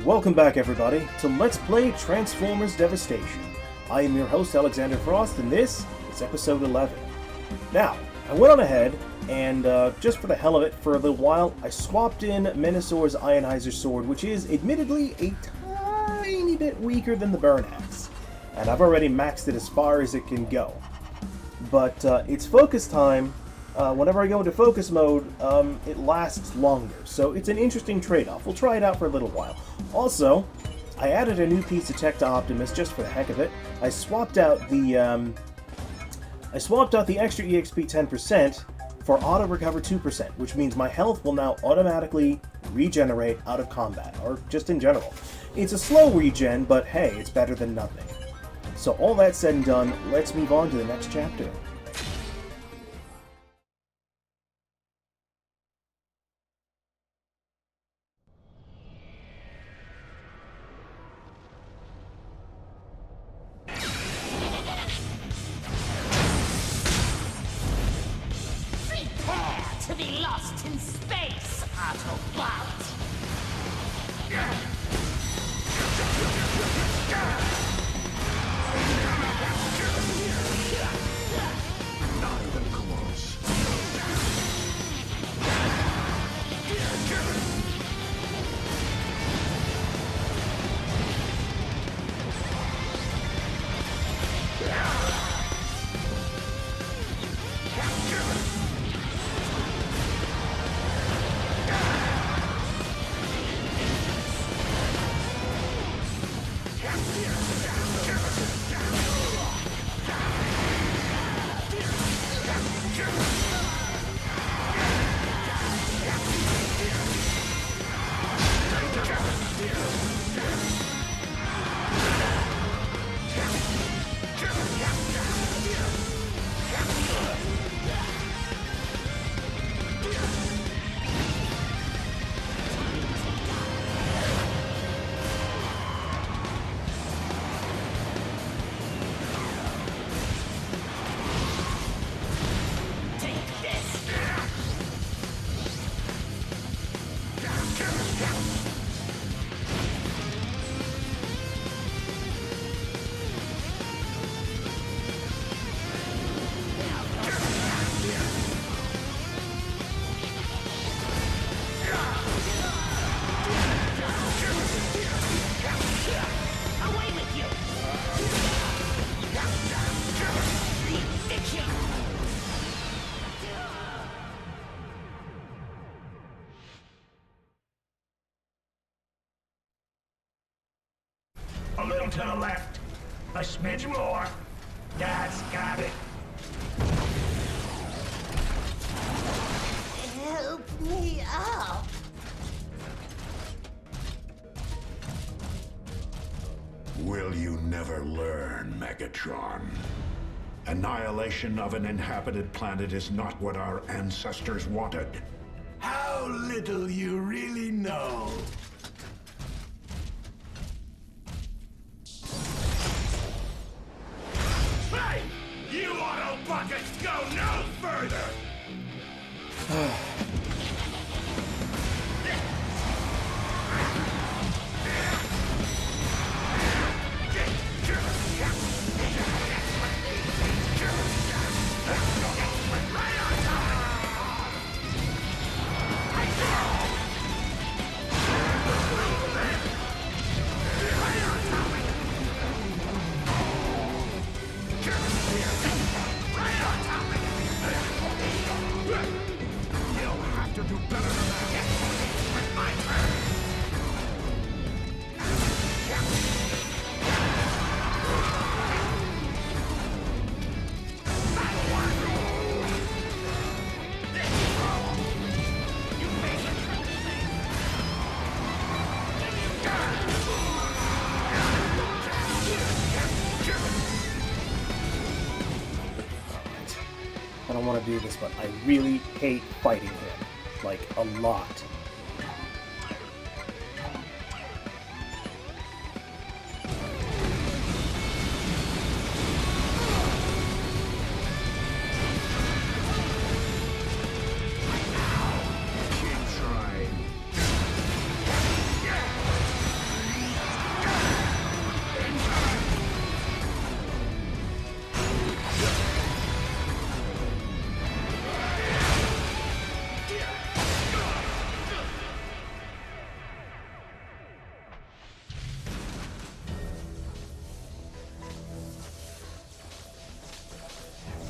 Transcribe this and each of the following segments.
Welcome back, everybody, to Let's Play Transformers Devastation. I am your host, Alexander Frost, and this is episode 11. Now, I went on ahead, and just for the hell of it, for a little while, I swapped in Menassor's Ionizer Sword, which is, admittedly, a tiny bit weaker than the Burn Axe. And I've already maxed it as far as it can go. But it's focus time. Whenever I go into focus mode, it lasts longer, so it's an interesting trade-off. We'll try it out for a little while. Also, I added a new piece of tech to Optimus just for the heck of it. I swapped out the extra EXP 10% for auto recover 2%, which means my health will now automatically regenerate out of combat, or just in general. It's a slow regen, but hey, it's better than nothing. So all that said and done, let's move on to the next chapter. To be lost in space, Autobot! Not even close. A little to the left. A smidge more. That's got it. Help me up! Will you never learn, Megatron? Annihilation of an inhabited planet is not what our ancestors wanted. How little you really know. Hey! You auto buckets go no further! I don't want to do this, but I really hate fighting him. Like, a lot. Keep trying.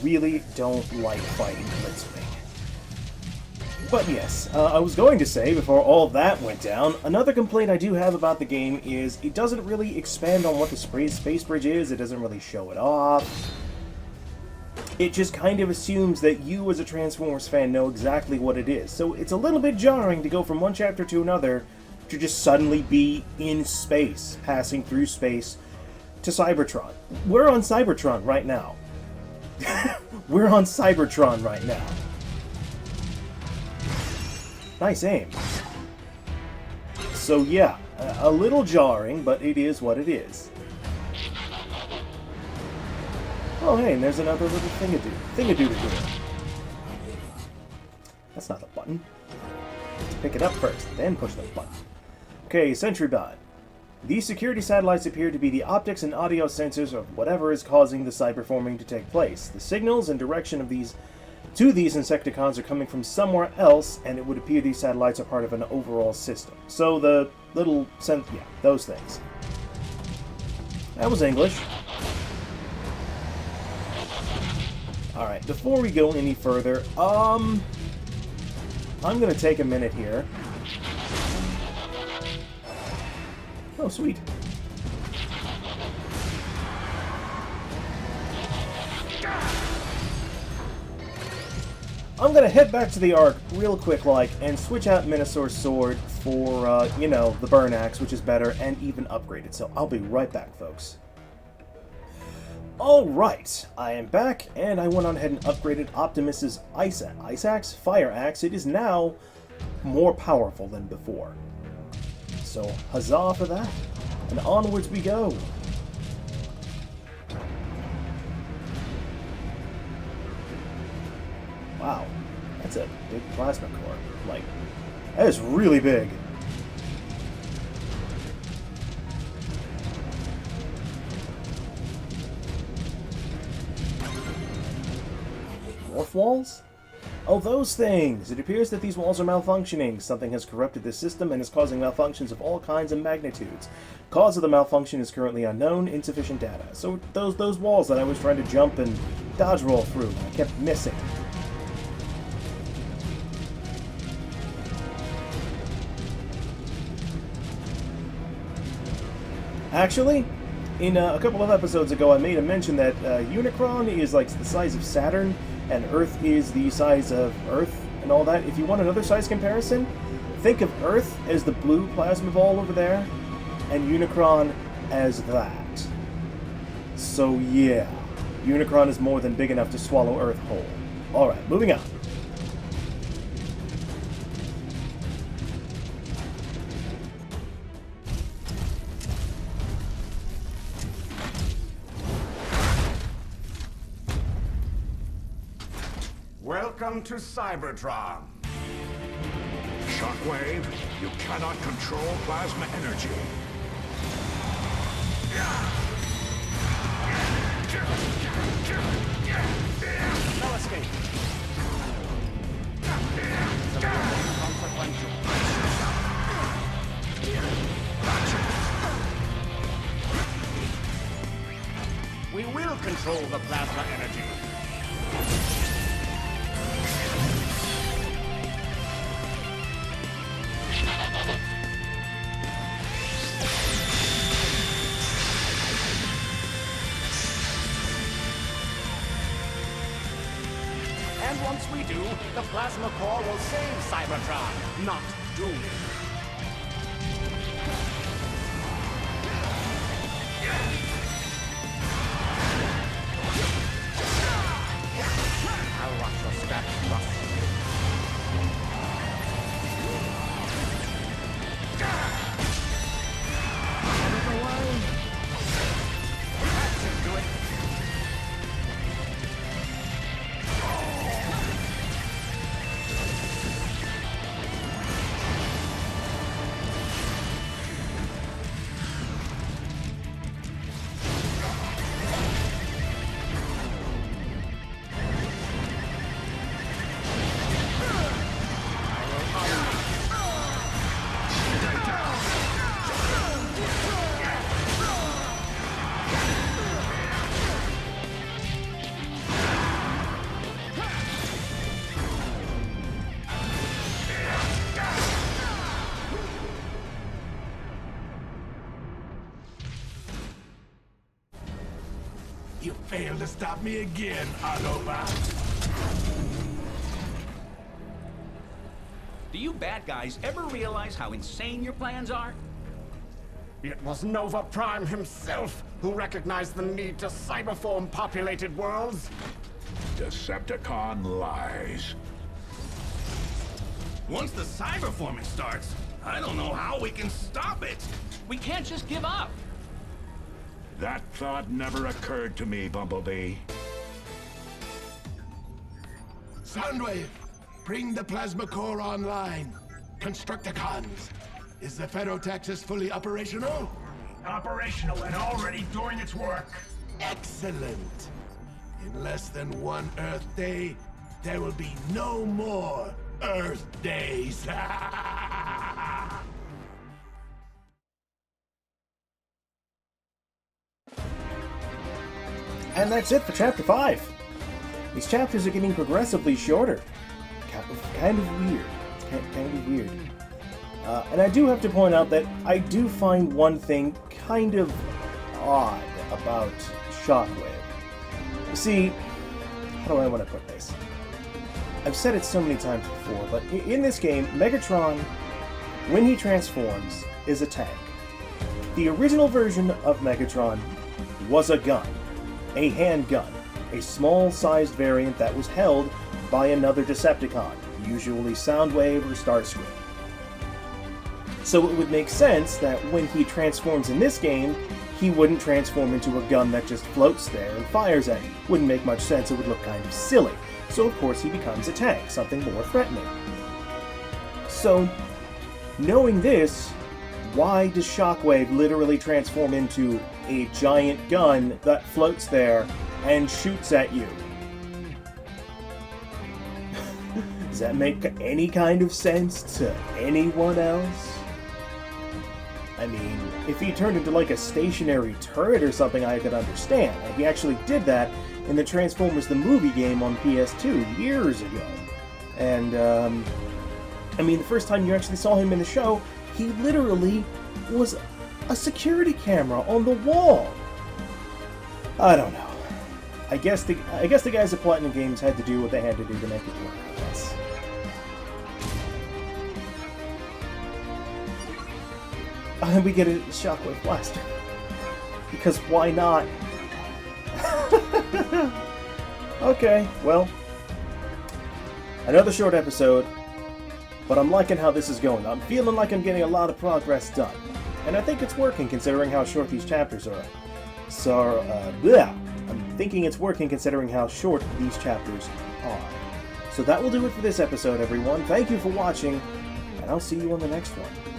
really don't like fighting Blitzwing. But yes, I was going to say, before all that went down, another complaint I do have about the game is it doesn't really expand on what the space bridge is, it doesn't really show it off. It just kind of assumes that you as a Transformers fan know exactly what it is. So it's a little bit jarring to go from one chapter to another to just suddenly be in space, passing through space to Cybertron. We're on Cybertron right now. We're on Cybertron right now. Nice aim. So yeah, a little jarring, but it is what it is. Oh hey, and there's another little thingadoo to do. That's not the button. Pick it up first, then push the button. Okay, Sentry Bot. These security satellites appear to be the optics and audio sensors of whatever is causing the cyberforming to take place. The signals and direction of these Insecticons are coming from somewhere else, and it would appear these satellites are part of an overall system. So the little yeah, those things. That was English. Alright, before we go any further, I'm gonna take a minute here. Oh, sweet. I'm gonna head back to the Ark real quick and switch out Minosaur's sword for, you know, the Burn Axe, which is better and even upgraded. So I'll be right back, folks. Alright, I am back, and I went on ahead and upgraded Optimus's Fire Axe. It is now more powerful than before. So, huzzah for that. And onwards we go. Wow, that's a big plasma core. Like, that is really big. Morph walls? Oh, those things! It appears that these walls are malfunctioning. Something has corrupted this system and is causing malfunctions of all kinds and magnitudes. Cause of the malfunction is currently unknown, insufficient data. So those walls that I was trying to jump and dodge roll through, I kept missing. Actually, in a couple of episodes ago, I made a mention that Unicron is like the size of Saturn, and Earth is the size of Earth, and all that. If you want another size comparison, think of Earth as the blue plasma ball over there, and Unicron as that. So yeah, Unicron is more than big enough to swallow Earth whole. Alright, moving on. Welcome to Cybertron. Shockwave, you cannot control plasma energy. No escape. Consequential. We will control the plasma energy. And once we do, the plasma core will save Cybertron, not doom it. I'll watch your scraps rust. That should do it. Fail to stop me again, Autobot. Do you bad guys ever realize how insane your plans are? It was Nova Prime himself who recognized the need to cyberform populated worlds. Decepticon lies. Once the cyberforming starts, I don't know how we can stop it. We can't just give up. That thought never occurred to me, Bumblebee. Soundwave, bring the plasma core online. Constructicons, is the Ferrotaxis fully operational? Operational and already doing its work. Excellent. In less than 1 Earth day, there will be no more Earth days. And that's it for Chapter 5. These chapters are getting progressively shorter. Kind of weird. Kind of weird. And I do have to point out that I do find one thing kind of odd about Shockwave. You see, how do I want to put this? I've said it so many times before, but in this game, Megatron, when he transforms, is a tank. The original version of Megatron was a gun. A handgun, a small-sized variant that was held by another Decepticon, usually Soundwave or Starscream. So it would make sense that when he transforms in this game, he wouldn't transform into a gun that just floats there and fires at you. Wouldn't make much sense, it would look kind of silly. So of course he becomes a tank, something more threatening. So, knowing this, why does Shockwave literally transform into a giant gun that floats there and shoots at you? Does that make any kind of sense to anyone else? I mean, if he turned into like a stationary turret or something, I could understand. Like, he actually did that in the Transformers the Movie game on PS2 years ago. And, I mean, the first time you actually saw him in the show, he literally was a security camera on the wall. I don't know. I guess the guys at Platinum Games had to do what they had to do to make it work, I guess. And we get a Shockwave Blaster. Because why not? Okay, well, another short episode, but I'm liking how this is going. I'm feeling like I'm getting a lot of progress done. And I think it's working considering how short these chapters are. I'm thinking it's working considering how short these chapters are. So that will do it for this episode, everyone. Thank you for watching, and I'll see you on the next one.